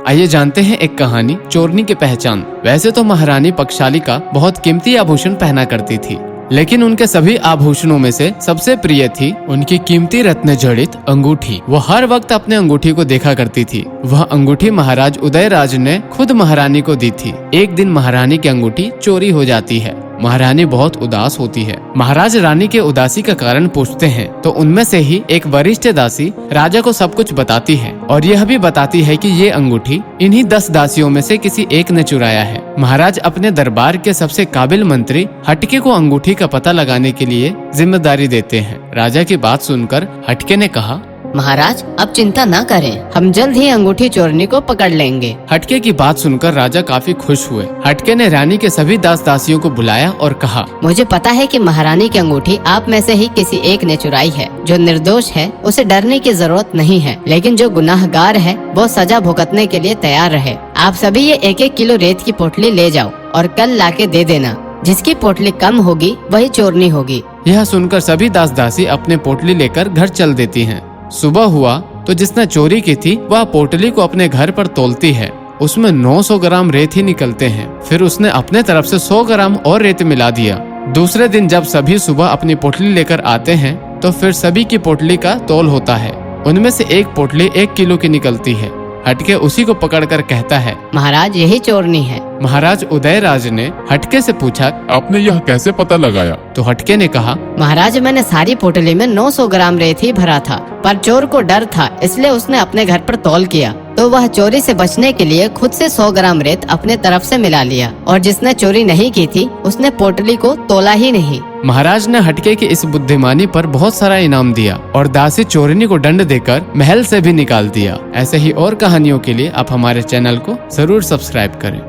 आइए जानते हैं एक कहानी, चोरनी की पहचान। वैसे तो महारानी पक्षालिका बहुत कीमती आभूषण पहना करती थी, लेकिन उनके सभी आभूषणों में से सबसे प्रिय थी उनकी कीमती रत्न जड़ित अंगूठी। वो हर वक्त अपने अंगूठी को देखा करती थी। वह अंगूठी महाराज उदयराज ने खुद महारानी को दी थी। एक दिन महारानी की अंगूठी चोरी हो जाती है। महारानी बहुत उदास होती है। महाराज रानी के उदासी का कारण पूछते हैं तो उनमें से ही एक वरिष्ठ दासी राजा को सब कुछ बताती है और यह भी बताती है कि ये अंगूठी इन्हीं 10 दासियों में से किसी एक ने चुराया है। महाराज अपने दरबार के सबसे काबिल मंत्री हटके को अंगूठी का पता लगाने के लिए जिम्मेदारी देते हैं। राजा की बात सुनकर हटके ने कहा, महाराज अब चिंता न करें, हम जल्द ही अंगूठी चोरनी को पकड़ लेंगे। हटके की बात सुनकर राजा काफी खुश हुए। हटके ने रानी के सभी दासियों को बुलाया और कहा, मुझे पता है कि महारानी की अंगूठी आप में से ही किसी एक ने चुराई है। जो निर्दोष है उसे डरने की जरूरत नहीं है, लेकिन जो गुनाहगार है वो सजा भुगतने के लिए तैयार रहे। आप सभी ये 1-1 किलो रेत की पोटली ले जाओ और कल लाके दे देना। जिसकी पोटली कम होगी वही चोरनी होगी। यह सुनकर सभी दासी अपने पोटली लेकर घर चल देती हैं। सुबह हुआ तो जिसने चोरी की थी वह पोटली को अपने घर पर तोलती है। उसमें 900 ग्राम रेत ही निकलते हैं। फिर उसने अपने तरफ से 100 ग्राम और रेत मिला दिया। दूसरे दिन जब सभी सुबह अपनी पोटली लेकर आते हैं तो फिर सभी की पोटली का तोल होता है। उनमें से एक पोटली 1 किलो की निकलती है। हटके उसी को पकड़कर कहता है, महाराज यही चोरनी है। महाराज उदयराज ने हटके से पूछा, आपने यह कैसे पता लगाया? तो हटके ने कहा, महाराज मैंने सारी पोटली में 900 ग्राम रेत ही भरा था, पर चोर को डर था इसलिए उसने अपने घर पर तौल किया, तो वह चोरी से बचने के लिए खुद से 100 ग्राम रेत अपने तरफ से मिला लिया, और जिसने चोरी नहीं की थी उसने पोटली को तोला ही नहीं। महाराज ने हटके की इस बुद्धिमानी पर बहुत सारा इनाम दिया और दासी चोरनी को दंड देकर महल से भी निकाल दिया। ऐसे ही और कहानियों के लिए आप हमारे चैनल को जरूर सब्सक्राइब करें।